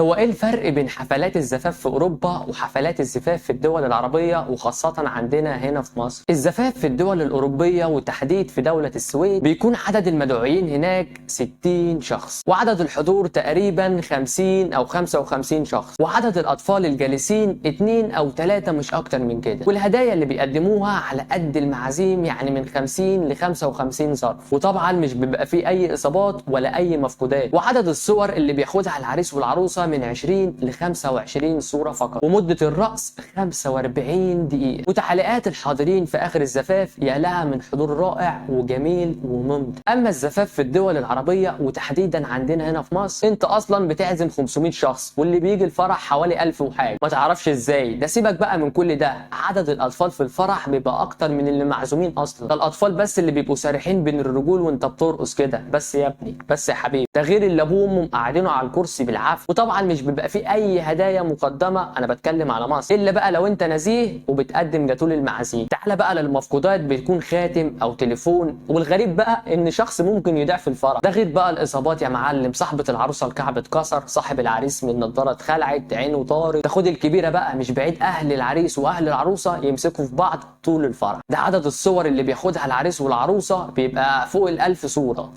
هو ايه الفرق بين حفلات الزفاف في اوروبا وحفلات الزفاف في الدول العربيه وخاصه عندنا هنا في مصر؟ الزفاف في الدول الاوروبيه وتحديد في دوله السويد بيكون عدد المدعوين هناك 60 شخص، وعدد الحضور تقريبا 50 او 55 شخص، وعدد الاطفال الجالسين 2 او 3 مش اكتر من كده، والهدايا اللي بيقدموها على قد المعازيم يعني من 50 ل 55 ظرف، وطبعا مش بيبقى فيه اي اصابات ولا اي مفقودات، وعدد الصور اللي بياخدها العريس والعروسه من 20 ل 25 صورة فقط، ومدة الرقص 45 دقيقة، وتعليقات الحاضرين في آخر الزفاف يا لها من حضور رائع وجميل وممتع. أما الزفاف في الدول العربية وتحديدا عندنا هنا في مصر، أنت أصلا بتعزم 500 شخص واللي بيجي الفرح حوالي 1000 وحاجة، ما تعرفش إزاي. ده سيبك بقى من كل ده، عدد الأطفال في الفرح بيبقى أكتر من اللي معزومين أصلا، ده الأطفال بس اللي بيبقوا سارحين بين الرجول وأنت بترقص كده بس يا ابني، بس يا حبيبي، ده غير اللي أبوهم مقعدينه على الكرسي بالعافية، وطبعا مش بيبقى فيه اي هدايا مقدمه، انا بتكلم على مصر، الا بقى لو انت نزيه وبتقدم جاتوه للمعازيم. تعالى بقى للمفقودات، بتكون خاتم او تليفون، والغريب بقى ان شخص ممكن يضيع في الفرح، ده غير بقى الاصابات يا معلم، صاحبه العروسه الكعب اتكسر، صاحب العريس من النضاره اتخلعت، عينه طارت، تاخد الكبيره بقى مش بعيد اهل العريس واهل العروسه يمسكوا في بعض طول الفرح. ده عدد الصور اللي بياخدها العريس والعروسه بيبقى فوق ال1000 صوره.